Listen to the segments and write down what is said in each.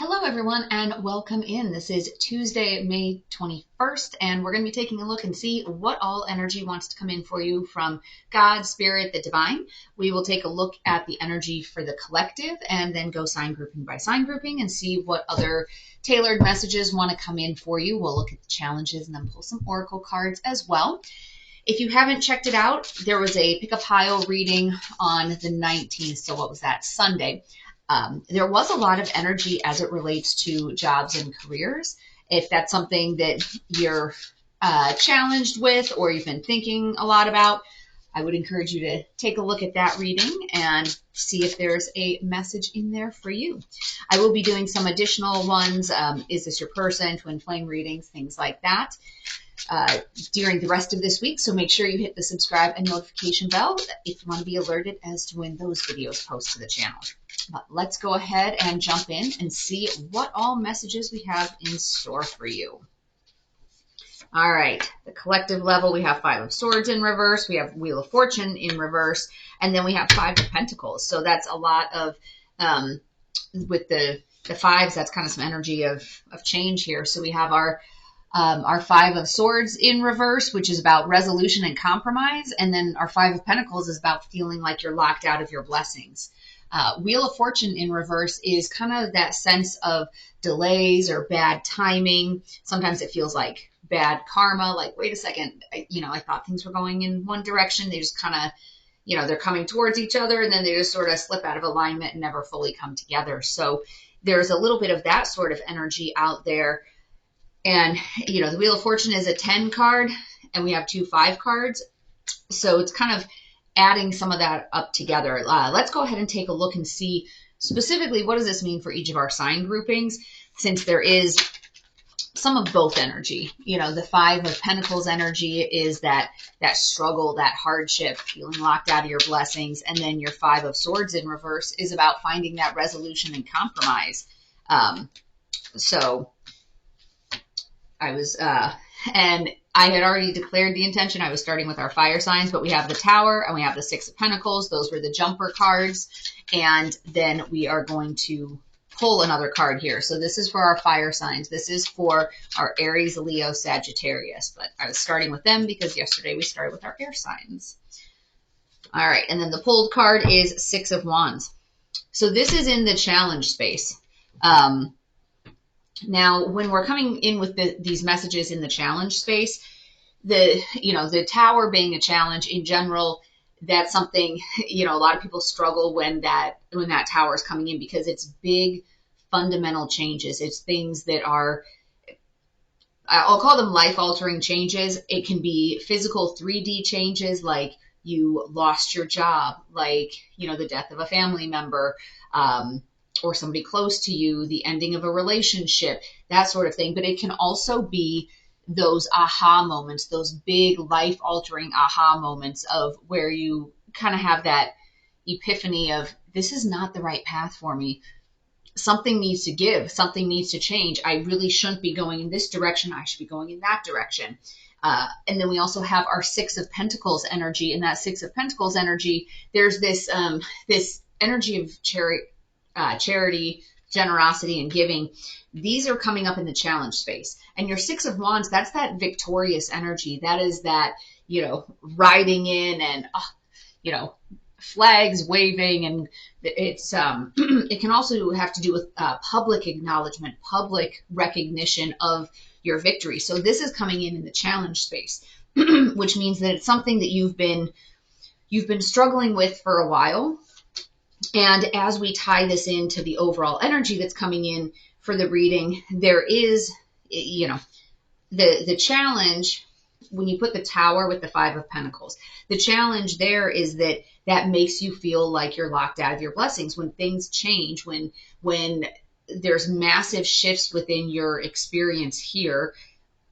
Hello, everyone, and welcome in. This is Tuesday, May 21st, and we're going to be taking a look and see what all energy wants to come in for you from God, Spirit, the Divine. We will take a look at the energy for the collective and then go sign grouping by sign grouping and see what other tailored messages want to come in for you. We'll look at the challenges and then pull some oracle cards as well. If you haven't checked it out, there was a pick a pile reading on the 19th. So what was that? Sunday. There was a lot of energy as it relates to jobs and careers. If that's something that you're challenged with or you've been thinking a lot about, I would encourage you to take a look at that reading and see if there's a message in there for you. I will be doing some additional ones. Is this your person? Twin flame readings, things like that. During the rest of this week. So make sure you hit the subscribe and notification bell if you want to be alerted as to when those videos post to the channel. But let's go ahead and jump in and see what all messages we have in store for you. All right, the collective level, we have Five of Swords in reverse, we have Wheel of Fortune in reverse, and then we have Five of Pentacles. So that's a lot of, with the fives, that's kind of some energy of change here. So we have our Five of Swords in reverse, which is about resolution and compromise. And then our Five of Pentacles is about feeling like you're locked out of your blessings. Wheel of Fortune in reverse is kind of that sense of delays or bad timing. Sometimes it feels like bad karma, like, wait a second, I thought things were going in one direction. They just kind of, they're coming towards each other and then they just sort of slip out of alignment and never fully come together. So there's a little bit of that sort of energy out there. And, the Wheel of Fortune is a 10 card and we have 2 5 cards. So it's kind of adding some of that up together. Let's go ahead and take a look and see specifically what does this mean for each of our sign groupings, since there is some of both energy. The Five of Pentacles energy is that struggle, that hardship, feeling locked out of your blessings. And then your Five of Swords in reverse is about finding that resolution and compromise. And I had already declared the intention. I was starting with our fire signs, but we have the Tower and we have the Six of Pentacles. Those were the jumper cards. And then we are going to pull another card here. So this is for our fire signs. This is for our Aries, Leo, Sagittarius. But I was starting with them because yesterday we started with our air signs. All right. And then the pulled card is Six of Wands. So this is in the challenge space. Now, when we're coming in with these messages in the challenge space, the Tower being a challenge in general, that's something, a lot of people struggle when that Tower is coming in because it's big fundamental changes. It's things that are, I'll call them life-altering changes. It can be physical 3D changes, like you lost your job, like, the death of a family member, or somebody close to you, the ending of a relationship, that sort of thing. But it can also be those aha moments, those big life-altering aha moments of where you kind of have that epiphany of, this is not the right path for me. Something needs to give. Something needs to change. I really shouldn't be going in this direction. I should be going in that direction. And then we also have our Six of Pentacles energy. And that Six of Pentacles energy, there's this energy of charity, generosity, and giving. These are coming up in the challenge space. And your Six of Wands, that's that victorious energy. That is that, riding in and, flags waving. And it's, it can also have to do with public acknowledgement, public recognition of your victory. So this is coming in the challenge space, which means that it's something that you've been struggling with for a while. And as we tie this into the overall energy that's coming in for the reading, there is, the challenge when you put the Tower with the Five of Pentacles. The challenge there is that makes you feel like you're locked out of your blessings. When things change, when there's massive shifts within your experience here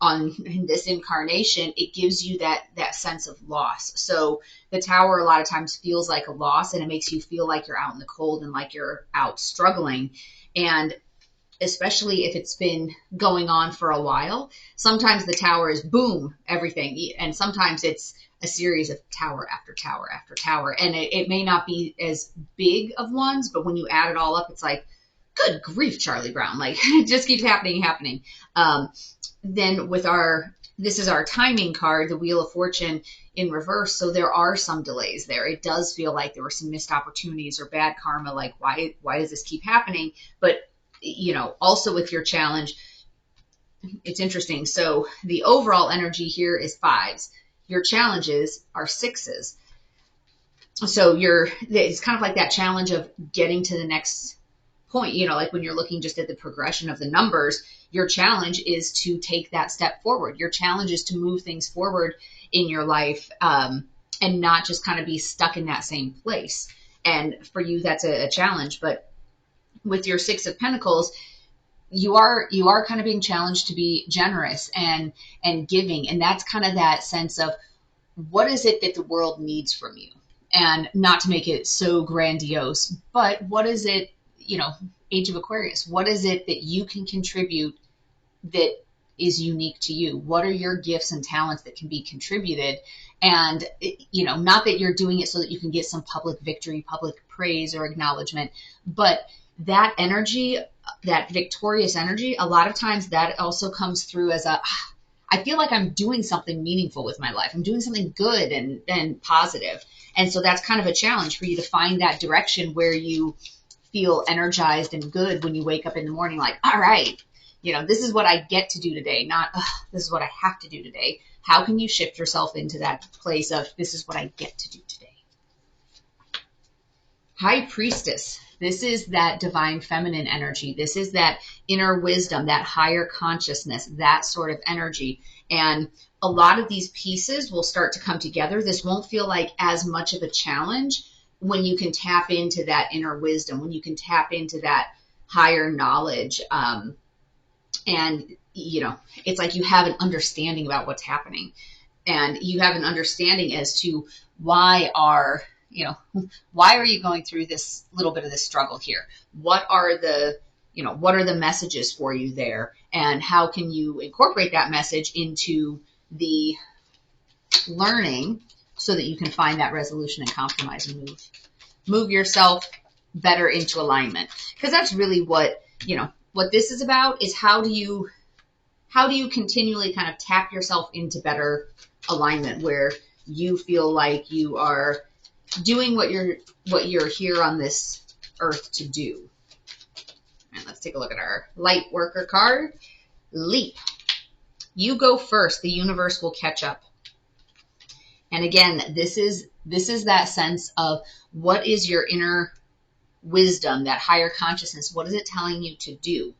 in this incarnation, it gives you that sense of loss. So the Tower a lot of times feels like a loss, and it makes you feel like you're out in the cold and like you're out struggling. And especially if it's been going on for a while, sometimes the Tower is boom, everything. And sometimes it's a series of tower after tower after tower. And it may not be as big of ones, but when you add it all up, it's like, good grief, Charlie Brown. Like, it just keeps happening. Then with this is our timing card, the Wheel of Fortune in reverse. So there are some delays there. It does feel like there were some missed opportunities or bad karma. Like, why does this keep happening? But, also with your challenge, it's interesting. So the overall energy here is 5s. Your challenges are 6s. So it's kind of like that challenge of getting to the next point, like when you're looking just at the progression of the numbers, your challenge is to take that step forward. Your challenge is to move things forward in your life, and not just kind of be stuck in that same place. And for you, that's a challenge. But with your 6 of Pentacles, you are kind of being challenged to be generous and giving. And that's kind of that sense of, what is it that the world needs from you? And not to make it so grandiose, but what is it, Age of Aquarius, what is it that you can contribute that is unique to you? What are your gifts and talents that can be contributed? And, not that you're doing it so that you can get some public victory, public praise or acknowledgement, but that energy, that victorious energy, a lot of times that also comes through as I feel like I'm doing something meaningful with my life. I'm doing something good and positive. And so that's kind of a challenge for you to find that direction where you feel energized and good when you wake up in the morning, like, all right, this is what I get to do today, not this is what I have to do today. How can you shift yourself into that place of, this is what I get to do today? High Priestess. This is that divine feminine energy. This is that inner wisdom, that higher consciousness, that sort of energy. And a lot of these pieces will start to come together. This won't feel like as much of a challenge when you can tap into that inner wisdom, when you can tap into that higher knowledge. And, it's like you have an understanding about what's happening. And you have an understanding as to why are you going through this little bit of this struggle here? What are the messages for you there? And how can you incorporate that message into the learning so that you can find that resolution and compromise and move yourself better into alignment? Because that's really what this is about, is how do you continually kind of tap yourself into better alignment where you feel like you are doing what you're here on this earth to do. And let's take a look at our light worker card. Leap. You go first. The universe will catch up. And again, this is that sense of, what is your inner wisdom, that higher consciousness? What is it telling you to do?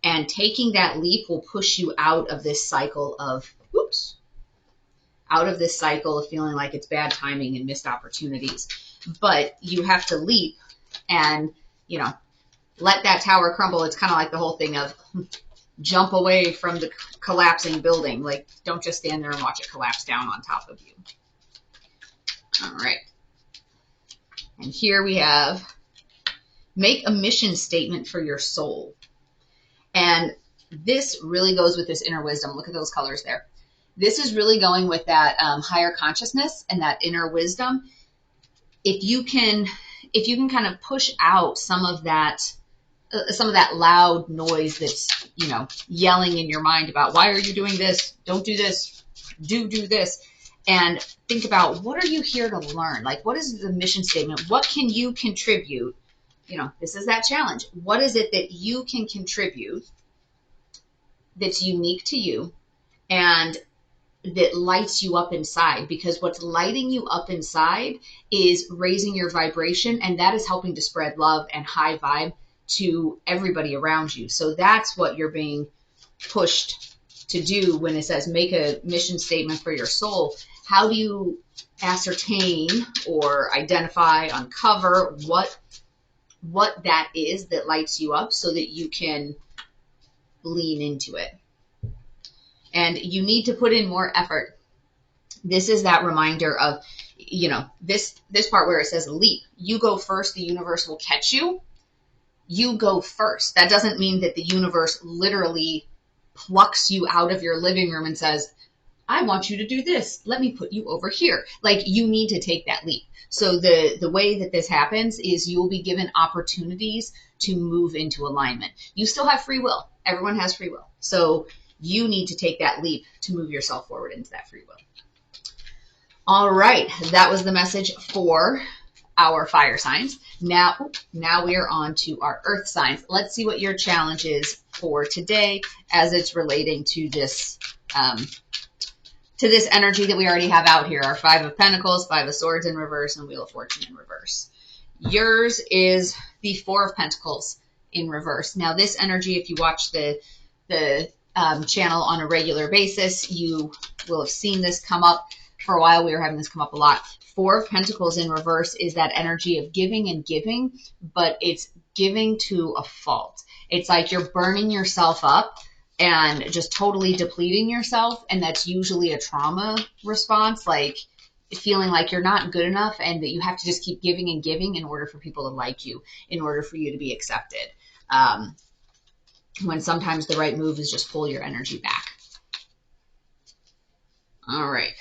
And taking that leap will push you out of this cycle of, feeling like it's bad timing and missed opportunities. But you have to leap and, let that tower crumble. It's kind of like the whole thing of jump away from the collapsing building. Like, don't just stand there and watch it collapse down on top of you. All right. And here we have, make a mission statement for your soul. And this really goes with this inner wisdom. Look at those colors there. This is really going with that higher consciousness and that inner wisdom. If you can kind of push out some of that loud noise that's, yelling in your mind about, why are you doing this? Don't do this. Do this. And think about, what are you here to learn? Like, what is the mission statement? What can you contribute? This is that challenge. What is it that you can contribute that's unique to you and that lights you up inside? Because what's lighting you up inside is raising your vibration, and that is helping to spread love and high vibe to everybody around you. So that's what you're being pushed to do when it says make a mission statement for your soul. How do you ascertain or identify, uncover what that is that lights you up so that you can lean into it? And you need to put in more effort. This is that reminder of, this part where it says leap. You go first, the universe will catch you. You go first. That doesn't mean that the universe literally plucks you out of your living room and says, I want you to do this. Let me put you over here. Like, you need to take that leap. So the way that this happens is you'll be given opportunities to move into alignment. You still have free will. Everyone has free will. So you need to take that leap to move yourself forward into that free will. All right. That was the message for our fire signs. Now we are on to our earth signs. Let's see what your challenge is for today as it's relating to this energy that we already have out here. Our 5 of Pentacles, 5 of Swords in reverse, and Wheel of Fortune in reverse. Yours is the 4 of Pentacles in reverse. Now this energy, if you watch the channel on a regular basis, you will have seen this come up. For a while, we were having this come up a lot. 4 of Pentacles in reverse is that energy of giving and giving, but it's giving to a fault. It's like you're burning yourself up and just totally depleting yourself. And that's usually a trauma response, like feeling like you're not good enough and that you have to just keep giving and giving in order for people to like you, in order for you to be accepted. When sometimes the right move is just pull your energy back. All right.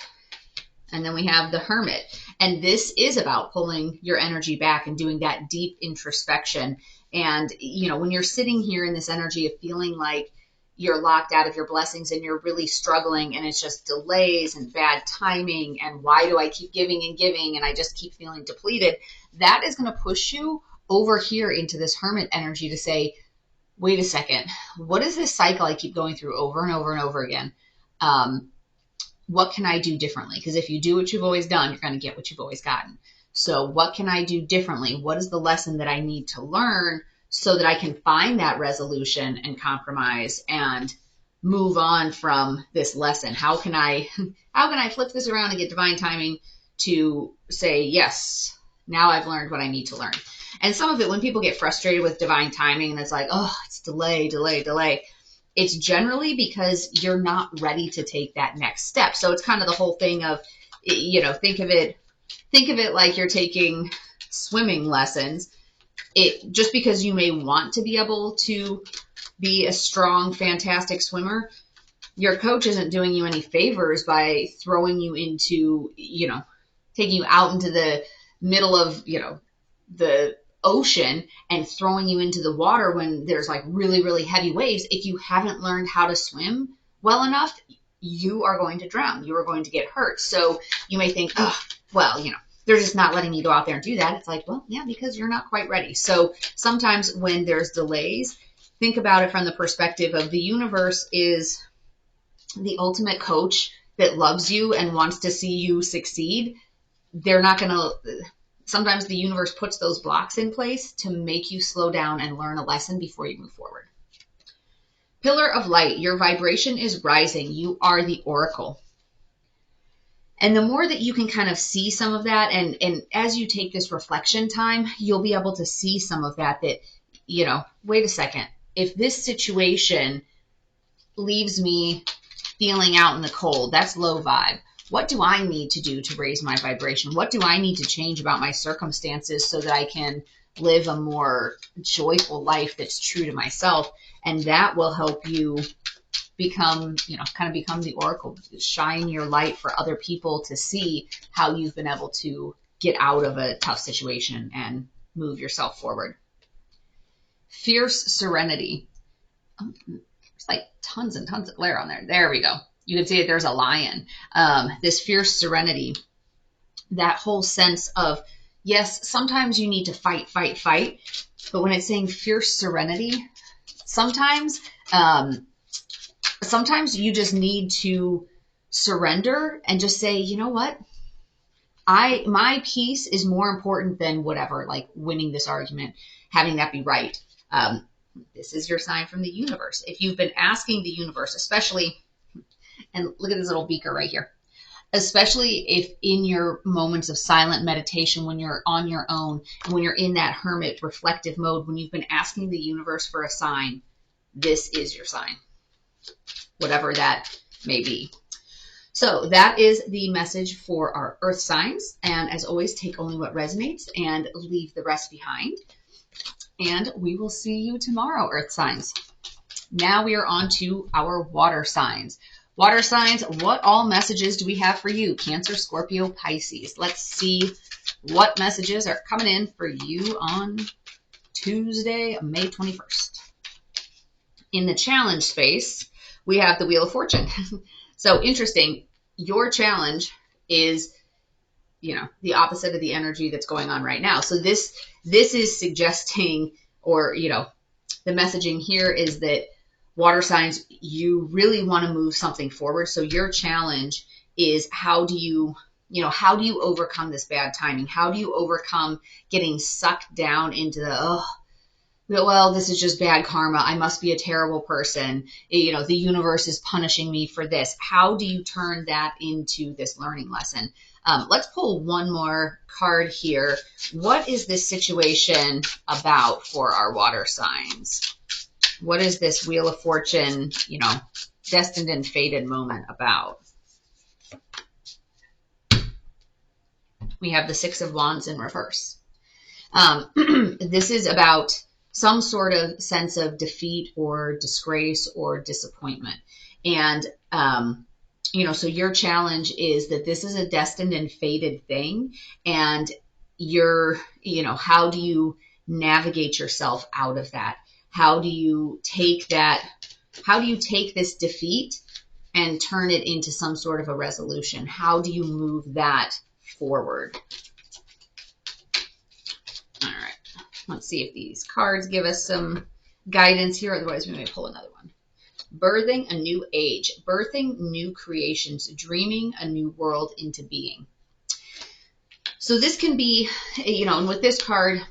And then we have the Hermit. And this is about pulling your energy back and doing that deep introspection. And, you know, when you're sitting here in this energy of feeling like you're locked out of your blessings and you're really struggling and it's just delays and bad timing and why do I keep giving and giving and I just keep feeling depleted, that is going to push you over here into this Hermit energy to say, wait a second, what is this cycle I keep going through over and over and over again? What can I do differently? Because if you do what you've always done, you're going to get what you've always gotten. So what can I do differently? What is the lesson that I need to learn so that I can find that resolution and compromise and move on from this lesson? How can I flip this around and get divine timing to say, yes, now I've learned what I need to learn. And some of it, when people get frustrated with divine timing and it's like, oh, it's delay, it's generally because you're not ready to take that next step. So it's kind of the whole thing of, you know, think of it like you're taking swimming lessons. Just because you may want to be able to be a strong, fantastic swimmer, your coach isn't doing you any favors by throwing you into, you know, taking you out into the middle of, you know, the ocean and throwing you into the water when there's like really, really heavy waves. If you haven't learned how to swim well enough, you are going to drown. You are going to get hurt. So you may think, oh, well, you know, they're just not letting me go out there and do that. It's like, well, yeah, because you're not quite ready. So sometimes when there's delays, think about it from the perspective of the universe is the ultimate coach that loves you and wants to see you succeed. They're not going to, sometimes the universe puts those blocks in place to make you slow down and learn a lesson before you move forward. Pillar of light, your vibration is rising. You are the oracle. And the more that you can kind of see some of that, and as you take this reflection time, you'll be able to see some of that, you know, wait a second, if this situation leaves me feeling out in the cold, that's low vibe. What do I need to do to raise my vibration? What do I need to change about my circumstances so that I can live a more joyful life that's true to myself? And that will help you become, you know, kind of become the oracle, shine your light for other people to see how you've been able to get out of a tough situation and move yourself forward. Fierce serenity. Oh, there's like tons and tons of glare on there. There we go. You can see that there's a lion. This fierce serenity, that whole sense of, yes, sometimes you need to fight, but when it's saying fierce serenity, sometimes you just need to surrender and just say, you know what? My peace is more important than whatever, like winning this argument, having that be right. This is your sign from the universe. If you've been asking the universe, especially, and look at this little beaker right here, especially if in your moments of silent meditation, when you're on your own, and when you're in that hermit reflective mode, when you've been asking the universe for a sign, this is your sign, whatever that may be. So that is the message for our earth signs. And as always, take only what resonates and leave the rest behind. And we will see you tomorrow, earth signs. Now we are on to our water signs. Water signs, what all messages do we have for you? Cancer, Scorpio, Pisces. Let's see what messages are coming in for you on Tuesday, May 21st. In the challenge space, we have the Wheel of Fortune. So interesting. Your challenge is, the opposite of the energy that's going on right now. So this is suggesting, or, the messaging here is that water signs, you really want to move something forward. So your challenge is how do you overcome this bad timing? How do you overcome getting sucked down into this is just bad karma. I must be a terrible person. The universe is punishing me for this. How do you turn that into this learning lesson? Let's pull one more card here. What is this situation about for our water signs? What is this Wheel of Fortune, destined and fated moment about? We have the Six of Wands in reverse. This is about some sort of sense of defeat or disgrace or disappointment. And, so your challenge is that this is a destined and fated thing. And how do you navigate yourself out of that? How do you take this defeat and turn it into some sort of a resolution? How do you move that forward? All right. Let's see if these cards give us some guidance here. Otherwise, we may pull another one. Birthing a new age, birthing new creations, dreaming a new world into being. So this can be, and with this card,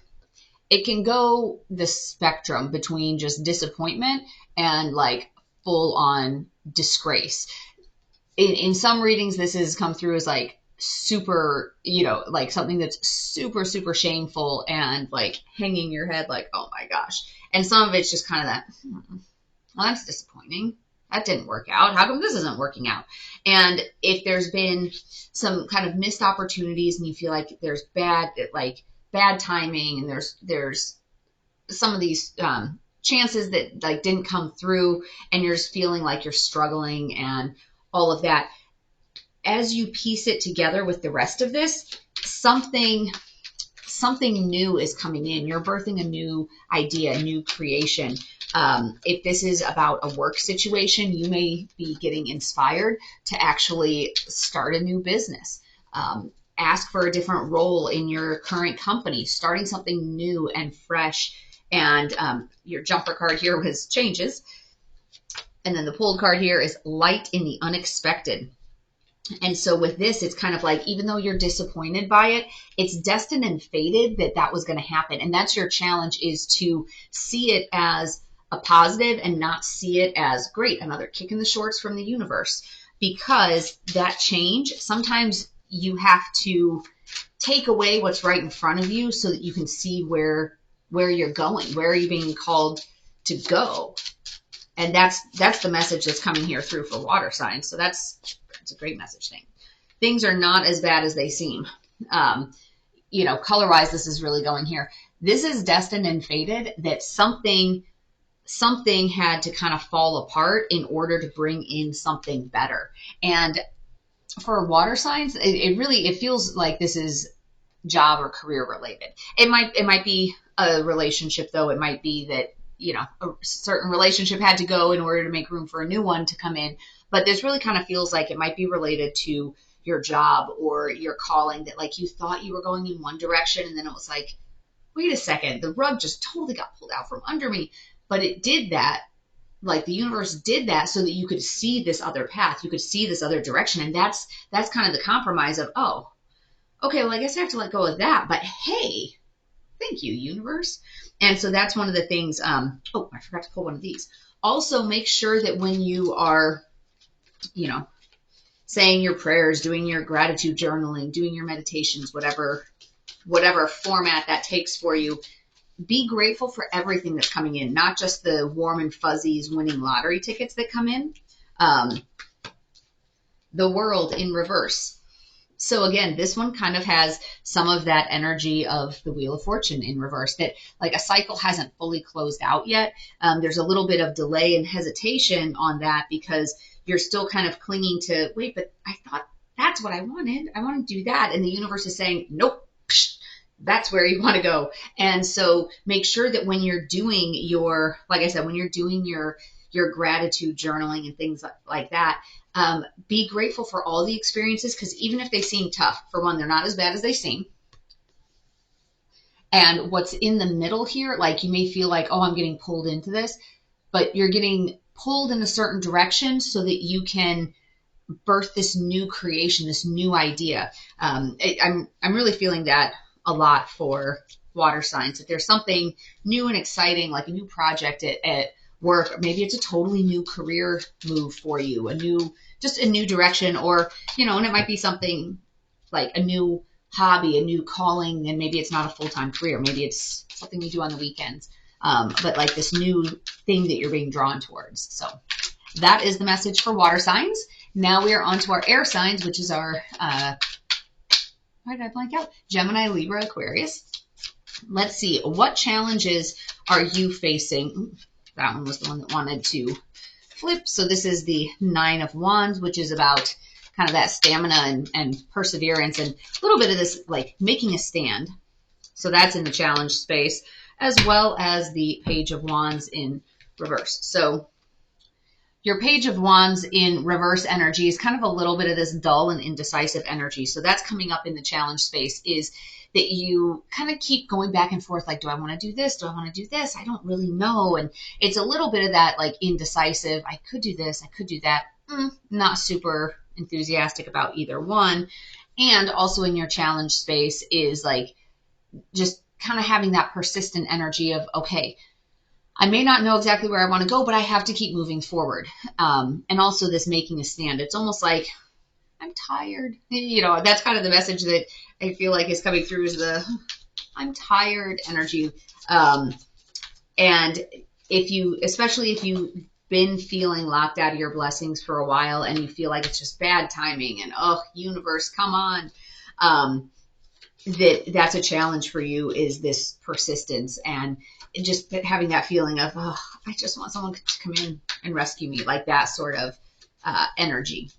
it can go the spectrum between just disappointment and like full on disgrace. In some readings, this has come through as like super, like something that's super, super shameful and like hanging your head like, oh my gosh. And some of it's just kind of that, well, that's disappointing. That didn't work out. How come this isn't working out? And if there's been some kind of missed opportunities and you feel like there's bad timing and there's some of these chances that like didn't come through and you're just feeling like you're struggling and all of that, as you piece it together with the rest of this, something new is coming in. You're birthing a new idea, a new creation. If this is about a work situation, you may be getting inspired to actually start a new business. Ask for a different role in your current company, starting something new and fresh. And your jumper card here was changes. And then the pulled card here is light in the unexpected. And so with this, it's kind of like, even though you're disappointed by it, it's destined and fated that was going to happen. And that's your challenge, is to see it as a positive and not see it as great, another kick in the shorts from the universe. Because that change, sometimes you have to take away what's right in front of you so that you can see where you're going, where are you being called to go. And that's the message that's coming here through for water signs. So that's a great message thing. Things are not as bad as they seem. Color-wise, this is really going here. This is destined and fated that something had to kind of fall apart in order to bring in something better. And for water signs, it feels like this is job or career related. It might be a relationship, though. It might be that, a certain relationship had to go in order to make room for a new one to come in. But this really kind of feels like it might be related to your job or your calling, that like you thought you were going in one direction and then it was like, wait a second, the rug just totally got pulled out from under me. But it did that, like the universe did that so that you could see this other path, you could see this other direction. And that's kind of the compromise of, oh, okay, well, I guess I have to let go of that. But hey, thank you, universe. And so that's one of the things. I forgot to pull one of these. Also, make sure that when you are, saying your prayers, doing your gratitude journaling, doing your meditations, whatever format that takes for you, be grateful for everything that's coming in, not just the warm and fuzzies winning lottery tickets that come in. The World in reverse. So again, this one kind of has some of that energy of the Wheel of Fortune in reverse, that like a cycle hasn't fully closed out yet. There's a little bit of delay and hesitation on that because you're still kind of clinging to, wait, but I thought that's what I wanted. I want to do that. And the universe is saying, nope, that's where you want to go. And so make sure that when you're doing your, like I said, when you're doing your gratitude journaling and things like that, be grateful for all the experiences, because even if they seem tough, for one, they're not as bad as they seem. And what's in the middle here, like you may feel like, oh, I'm getting pulled into this, but you're getting pulled in a certain direction so that you can birth this new creation, this new idea. I'm really feeling that a lot for water signs. If there's something new and exciting, like a new project at work, maybe it's a totally new career move for you, just a new direction, or, and it might be something like a new hobby, a new calling, and maybe it's not a full-time career. Maybe it's something you do on the weekends. But like this new thing that you're being drawn towards. So that is the message for water signs. Now we are on to our air signs, which is our, why did I blank out? Gemini, Libra, Aquarius. Let's see. What challenges are you facing? That one was the one that wanted to flip. So this is the 9 of Wands, which is about kind of that stamina and perseverance, and a little bit of this like making a stand. So that's in the challenge space, as well as the Page of Wands in reverse. So your Page of Wands in reverse energy is kind of a little bit of this dull and indecisive energy. So that's coming up in the challenge space, is that you kind of keep going back and forth. Like, do I want to do this? Do I want to do this? I don't really know. And it's a little bit of that like indecisive. I could do this. I could do that. Not super enthusiastic about either one. And also in your challenge space is like just kind of having that persistent energy of, okay, I may not know exactly where I want to go, but I have to keep moving forward. And also this making a stand. It's almost like, I'm tired. That's kind of the message that I feel like is coming through, is the I'm tired energy. And especially if you've been feeling locked out of your blessings for a while and you feel like it's just bad timing and, oh, universe, come on. That's a challenge for you, is this persistence and just having that feeling of, oh, I just want someone to come in and rescue me, like that sort of energy.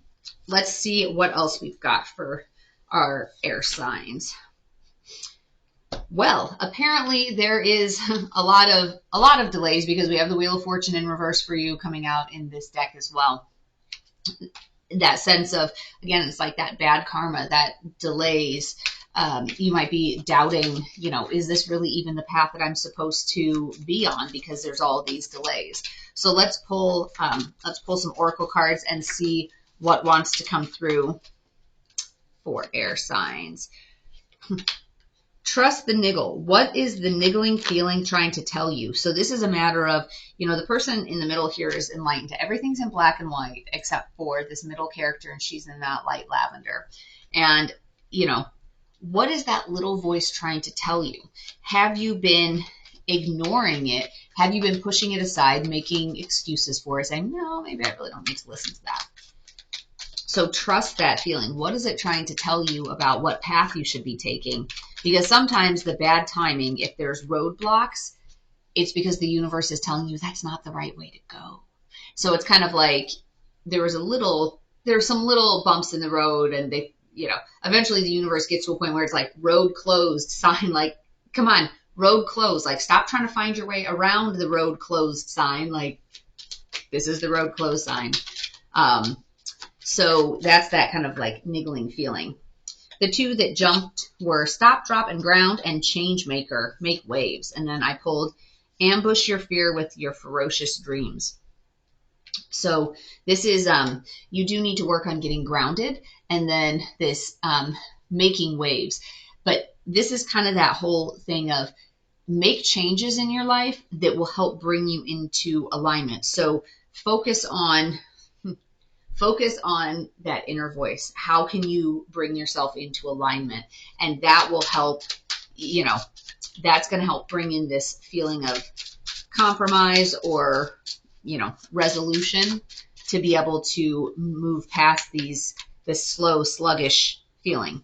Let's see what else we've got for our air signs. Well, apparently there is a lot of delays, because we have the Wheel of Fortune in reverse for you coming out in this deck as well. That sense of, again, it's like that bad karma, that delays. You might be doubting, is this really even the path that I'm supposed to be on, because there's all these delays. So let's pull some oracle cards and see what wants to come through for air signs. Trust the niggle. What is the niggling feeling trying to tell you? So this is a matter of, the person in the middle here is enlightened. Everything's in black and white except for this middle character, and she's in that light lavender. And, what is that little voice trying to tell you? Have you been ignoring it? Have you been pushing it aside, making excuses for it, saying, no, maybe I really don't need to listen to that? So trust that feeling. What is it trying to tell you about what path you should be taking? Because sometimes the bad timing, if there's roadblocks, it's because the universe is telling you that's not the right way to go. So it's kind of like there's some little bumps in the road, and they, eventually the universe gets to a point where it's like road closed sign, like, come on, road closed. Like, stop trying to find your way around the road closed sign. Like, this is the road closed sign. So that's that kind of like niggling feeling. The two that jumped were stop, drop, and ground, and change maker, make waves. And then I pulled ambush your fear with your ferocious dreams. So this is, you do need to work on getting grounded, and then this making waves. But this is kind of that whole thing of make changes in your life that will help bring you into alignment. So focus on that inner voice. How can you bring yourself into alignment? And that will help, that's going to help bring in this feeling of compromise or, resolution, to be able to move past this slow, sluggish feeling.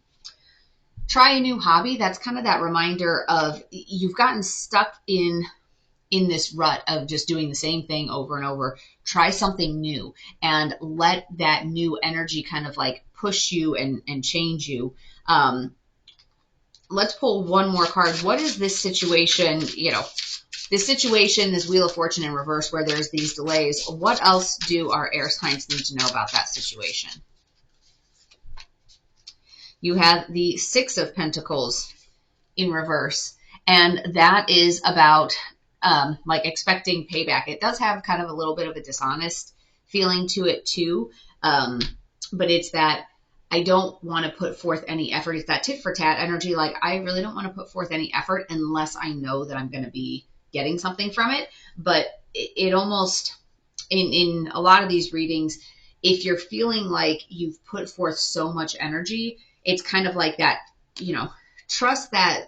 Try a new hobby. That's kind of that reminder of you've gotten stuck in in this rut of just doing the same thing over and over. Try something new and let that new energy kind of like push you and change you. Let's pull one more card. What is this situation, this situation, this Wheel of Fortune in reverse where there's these delays? What else do our air signs need to know about that situation? You have the Six of Pentacles in reverse, and that is about like expecting payback. It does have kind of a little bit of a dishonest feeling to it too, but it's that I don't want to put forth any effort. It's that tit for tat energy. Like, I really don't want to put forth any effort unless I know that I'm going to be getting something from it. But it almost, in a lot of these readings, if you're feeling like you've put forth so much energy, it's kind of like that, trust that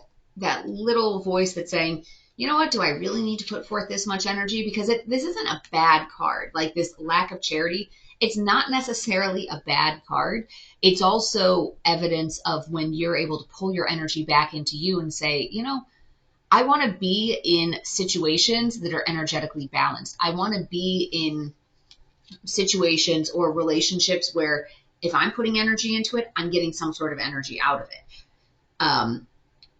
little voice that's saying, you know what, do I really need to put forth this much energy? Because this isn't a bad card. Like, this lack of charity, it's not necessarily a bad card. It's also evidence of when you're able to pull your energy back into you and say, I want to be in situations that are energetically balanced. I want to be in situations or relationships where if I'm putting energy into it, I'm getting some sort of energy out of it.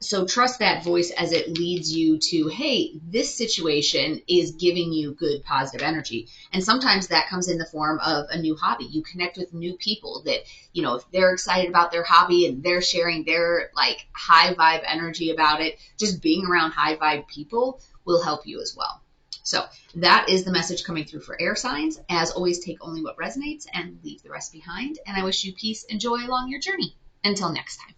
So trust that voice as it leads you to, hey, this situation is giving you good, positive energy. And sometimes that comes in the form of a new hobby. You connect with new people that, if they're excited about their hobby and they're sharing their like high vibe energy about it, just being around high vibe people will help you as well. So that is the message coming through for air signs. As always, take only what resonates and leave the rest behind. And I wish you peace and joy along your journey. Until next time.